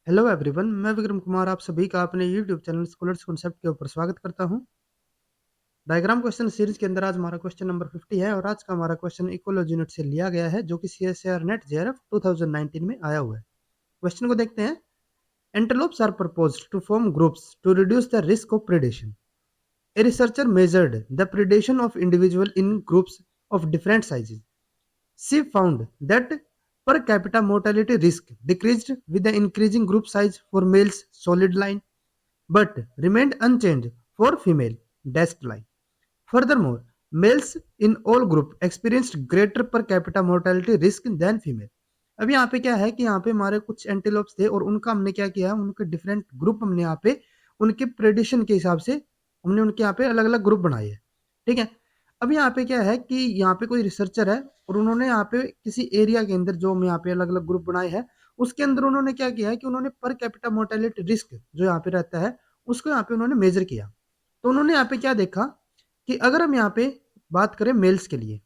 Hello everyone, मैं विक्रम कुमार आप सभी का अपने यूट्यूब चैनल स्कॉलर्स कॉन्सेप्ट के ऊपर स्वागत करता हूं। डायग्राम क्वेश्चन सीरीज के अंदर आज हमारा क्वेश्चन नंबर 50 है और आज का हमारा क्वेश्चन इकोलॉजी यूनिट से लिया गया है जो कि सीएसईआर नेट जेआरएफ 2019 में आया हुआ है। क्वेश्चन को देखते हैं। Antelopes are proposed to form groups to reduce the risk of predation. A researcher measured the predation of individual in groups of different sizes. She found that per capita mortality risk decreased with the increasing group size for males solid line but remained unchanged for female dashed line. Furthermore, males in all group experienced greater per capita mortality risk than female. अब यहाँ पे क्या है कि यहाँ पे हमारे कुछ एंटीलोप्स थे और उनका हमने क्या किया, उनके डिफरेंट ग्रुप हमने यहाँ पे उनके प्रेडिशन के हिसाब से हमने उनके यहाँ पे अलग अलग ग्रुप बनाए हैं। ठीक है। अब यहाँ पे क्या है कि यहाँ पे कोई रिसर्चर है और उन्होंने यहाँ पे किसी एरिया के अंदर जो हम यहाँ पे अलग अलग ग्रुप बनाए हैं उसके अंदर उन्होंने क्या किया है कि उन्होंने पर कैपिटा मोर्टेलिटी रिस्क जो यहाँ पे रहता है उसको यहाँ पे उन्होंने मेजर किया। तो उन्होंने यहाँ पे क्या देखा कि अगर हम यहाँ पे बात करें मेल्स के लिए,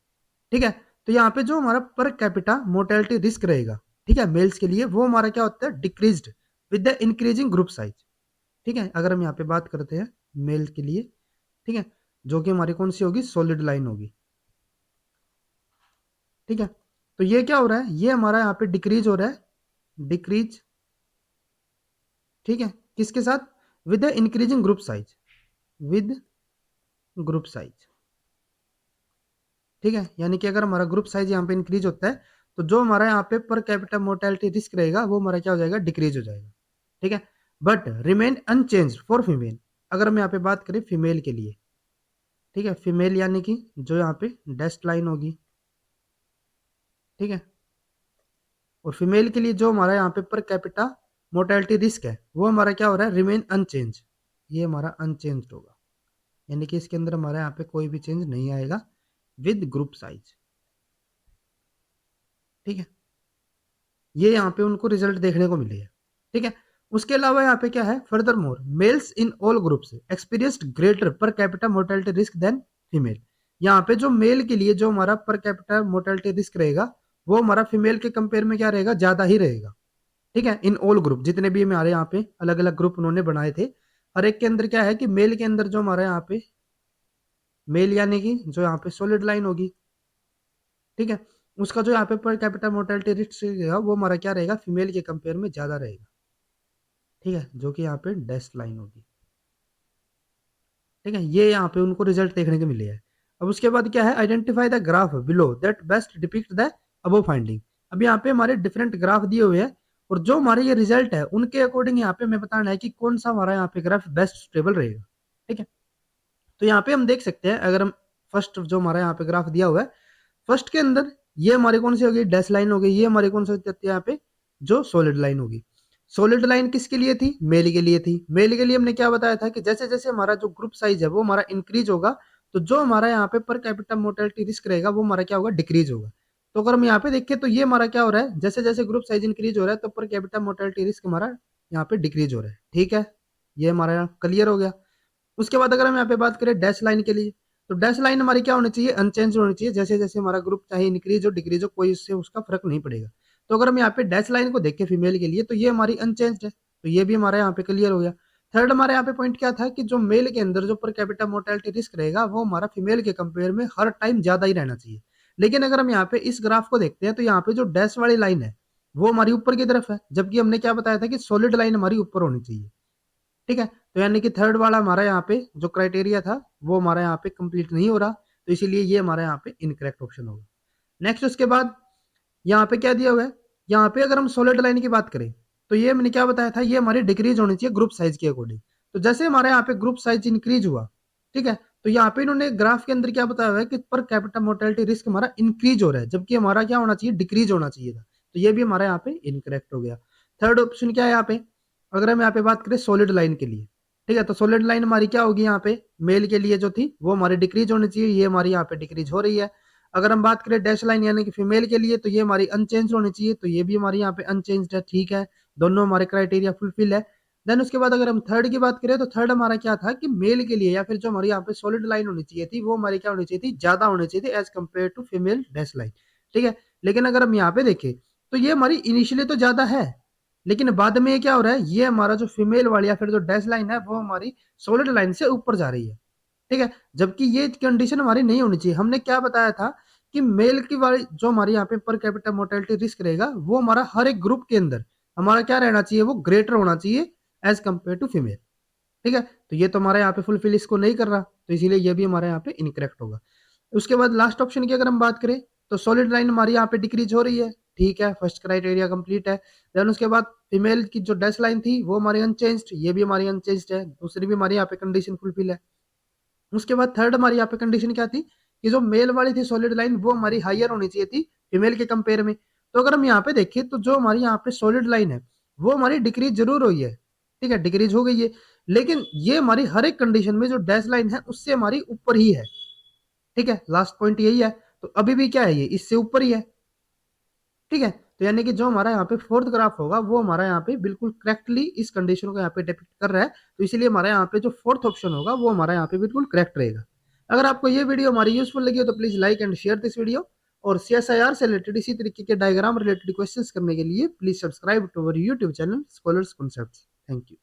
ठीक है, तो यहाँ पे जो हमारा पर कैपिटा मोर्टेलिटी रिस्क रहेगा, ठीक है, मेल्स के लिए वो हमारा क्या होता है decreased with the increasing group size. ठीक है, अगर हम यहाँ पे बात करते हैं मेल के लिए, ठीक है, जो कि हमारी कौन सी होगी, सॉलिड लाइन होगी। ठीक है, तो ये क्या हो रहा है, ये हमारा यहाँ पे डिक्रीज हो रहा है, डिक्रीज, ठीक है, किसके साथ, with the increasing group size, with group size. ठीक है, यानी कि अगर हमारा ग्रुप साइज यहाँ पे इंक्रीज होता है तो जो हमारा यहाँ पे पर कैपिटा मोर्टेलिटी रिस्क रहेगा वो हमारा क्या हो जाएगा, डिक्रीज हो जाएगा। ठीक है, but remain unchanged for female. अगर हम यहाँ पे बात करें फीमेल के लिए, ठीक है, फीमेल यानी कि जो यहाँ पे डैश लाइन होगी, ठीक है, और फीमेल के लिए जो हमारा यहाँ पे पर कैपिटा मोर्टेलिटी रिस्क है वो हमारा क्या हो रहा है, रिमेन अनचेंज। ये हमारा अनचेंज होगा, यानी कि इसके अंदर हमारा यहाँ पे कोई भी चेंज नहीं आएगा विद ग्रुप साइज। ठीक है, ये यहाँ पे उनको रिजल्ट देखने को मिले है। ठीक है, उसके अलावा यहाँ पे क्या है, furthermore males in all groups experienced greater per capita mortality risk than female. यहाँ पे जो मेल के लिए जो हमारा पर कैपिटा मोर्टेलिटी रिस्क रहेगा वो हमारा फीमेल के कंपेयर में क्या रहेगा, ज्यादा ही रहेगा। ठीक है, इन ऑल ग्रुप जितने भी हमारे यहाँ पे अलग अलग ग्रुप उन्होंने बनाए थे, हर एक के अंदर क्या है कि मेल के अंदर जो हमारा यहाँ पे मेल यानी कि जो यहाँ पे सॉलिड लाइन होगी, ठीक है, उसका जो यहाँ पे पर कैपिटा मोर्टेलिटी रिस्क रहेगा वो हमारा क्या रहेगा, फीमेल के कंपेयर में ज्यादा रहेगा। ठीक है, जो कि यहाँ पे डैश लाइन होगी। ठीक है, ये यहाँ पे उनको रिजल्ट देखने को मिले हैं। अब उसके बाद क्या है, identify the graph below that best depict the above finding. अब यहाँ पे हमारे डिफरेंट ग्राफ दिए हुए हैं और जो हमारे ये रिजल्ट है उनके अकॉर्डिंग यहाँ पे हमें बताना है कि कौन सा हमारा यहाँ पे ग्राफ बेस्ट स्टेबल रहेगा। ठीक है, तो यहाँ पे हम देख सकते हैं, अगर हम फर्स्ट जो हमारा यहाँ पे ग्राफ दिया हुआ है, फर्स्ट के अंदर ये हमारी कौन सी होगी, डैश लाइन होगी, ये हमारी कौन सी होती है यहाँ पे, जो सॉलिड लाइन होगी। सॉलिड लाइन किसके लिए थी, मेल के लिए थी। मेल के लिए हमने क्या बताया था कि जैसे जैसे हमारा जो ग्रुप साइज है वो हमारा इंक्रीज होगा तो जो हमारा यहाँ पे पर कैपिटा मोर्टेलिटी रिस्क रहेगा वो हमारा क्या होगा, डिक्रीज होगा। तो अगर हम यहाँ पे देखें तो ये हमारा क्या हो रहा है, जैसे जैसे ग्रुप साइज इंक्रीज हो रहा है तो पर कैपिटा मोर्टेलिटी रिस्क हमारा यहाँ पे डिक्रीज हो रहा है। ठीक है, ये हमारा क्लियर हो गया। उसके बाद अगर हम यहाँ पे बात करें डैश लाइन के लिए, तो डैश लाइन हमारी क्या होनी चाहिए, अनचेंज होनी चाहिए। जैसे जैसे हमारा ग्रुप चाहे इंक्रीज हो डिक्रीज हो कोई इससे उसका फर्क नहीं पड़ेगा। तो अगर हम यहाँ पे डैश लाइन को देखें फीमेल के लिए तो ये हमारी अनचेंज है, तो ये भी हमारे यहाँ पे क्लियर हो गया। थर्ड हमारे यहाँ पे पॉइंट क्या था कि जो मेल के अंदर जो पर कैपिटा मोर्टेलिटी रिस्क रहेगा वो हमारा फीमेल के कंपेयर में हर टाइम ज्यादा ही रहना चाहिए। लेकिन अगर हम यहाँ पे इस ग्राफ को देखते हैं तो यहाँ पे जो डैश वाली लाइन है वो हमारी ऊपर की तरफ है, जबकि हमने क्या बताया था कि सॉलिड लाइन हमारी ऊपर होनी चाहिए। ठीक है, तो यानी कि थर्ड वाला हमारा यहाँ पे जो क्राइटेरिया था वो हमारा यहाँ पे कंप्लीट नहीं हो रहा, तो इसीलिए ये हमारा यहाँ पे इनकरेक्ट ऑप्शन होगा। नेक्स्ट उसके बाद यहाँ पे क्या दिया हुआ है, यहाँ पे अगर हम सॉलिड लाइन की बात करें तो ये मैंने क्या बताया था, ये हमारी डिक्रीज होनी चाहिए ग्रुप साइज के अकॉर्डिंग। तो जैसे हमारे यहाँ पे ग्रुप साइज इंक्रीज हुआ, ठीक है, तो यहाँ पे इन्होंने ग्राफ के अंदर क्या बताया हुआ है कि पर कैपिटा मोर्टेलिटी रिस्क हमारा इंक्रीज हो रहा है, जबकि हमारा क्या होना चाहिए, डिक्रीज होना चाहिए था। तो ये भी हमारा यहाँ पे इनकरेक्ट हो गया। थर्ड ऑप्शन क्या है यहाँ पे, अगर हम यहाँ पे बात करें सॉलिड लाइन के लिए, ठीक है, तो सॉलिड लाइन हमारी क्या होगी, यहाँ पे मेल के लिए जो थी वो हमारी डिक्रीज होनी चाहिए, ये हमारी यहाँ पे डिक्रीज हो रही है। अगर हम बात करें डैश लाइन यानी कि फीमेल के लिए तो ये हमारी अनचेंज होनी चाहिए, तो ये भी हमारी यहाँ पे अनचेंज है। ठीक है, दोनों हमारे क्राइटेरिया फुलफिल है। देन उसके बाद अगर हम थर्ड की बात करें तो थर्ड हमारा क्या था कि मेल के लिए या फिर जो हमारी यहाँ पे सॉलिड लाइन होनी चाहिए थी वो हमारी क्या होनी चाहिए थी, ज्यादा होनी चाहिए थी as compare to female dash line. ठीक है, लेकिन अगर हम यहाँ पे देखें तो ये हमारी इनिशियली तो ज्यादा है, लेकिन बाद में ये क्या हो रहा है, ये हमारा जो फीमेल वाली या फिर जो डैश लाइन है वो हमारी सॉलिड लाइन से ऊपर जा रही है, ठीक है। जबकि ये कंडीशन हमारी नहीं होनी चाहिए। हमने क्या बताया था कि मेल की वाली जो हमारी यहाँ पे पर कैपिटा मोर्टेलिटी रिस्क रहेगा वो हमारा हर एक ग्रुप के अंदर हमारा क्या रहना चाहिए, वो ग्रेटर होना चाहिए एज कंपेयर टू फीमेल, ठीक है। तो ये तो हमारे यहाँ पे फुलफिल इसको नहीं कर रहा, तो इसीलिए ये भी हमारे यहाँ पे इनकरेक्ट होगा। उसके बाद लास्ट ऑप्शन की अगर हम बात करें तो सॉलिड लाइन हमारी यहाँ पे डिक्रीज हो रही है, ठीक है, फर्स्ट क्राइटेरिया कंप्लीट है। देन उसके बाद फीमेल की जो डैश लाइन थी वो हमारी अनचेंज्ड, ये भी हमारी अनचेंज्ड है, दूसरी भी हमारी यहाँ पे कंडीशन फुलफिल है। उसके बाद थर्ड हमारी यहाँ पे कंडीशन क्या थी कि जो मेल वाली थी सॉलिड लाइन वो हमारी हाइयर होनी चाहिए थी फीमेल के कंपेयर में। तो अगर हम यहाँ पे देखें तो जो हमारी यहाँ पे सॉलिड लाइन है वो हमारी डिक्रीज जरूर हुई है, ठीक है, डिक्रीज हो गई है, लेकिन ये हमारी हर एक कंडीशन में जो डैश लाइन है उससे हमारी ऊपर ही है, ठीक है। लास्ट पॉइंट यही है, तो अभी भी क्या है, ये इससे ऊपर ही है, ठीक है। तो यानी कि जो हमारा यहाँ पे फोर्थ ग्राफ होगा वो हमारा यहाँ पे बिल्कुल करेक्टली इस कंडीशन को यहाँ पे डिपिक्ट कर रहा है, तो इसीलिए हमारा यहाँ पे जो फोर्थ ऑप्शन होगा वो हमारा यहाँ पे बिल्कुल करेक्ट रहेगा। अगर आपको ये वीडियो हमारी यूजफुल लगी हो तो please like and share this video, और CSIR से रिलेटेड इसी तरीके के डायग्राम रिलेटेड क्वेश्चंस करने के लिए please subscribe to our YouTube channel Scholars Concepts. Thank you.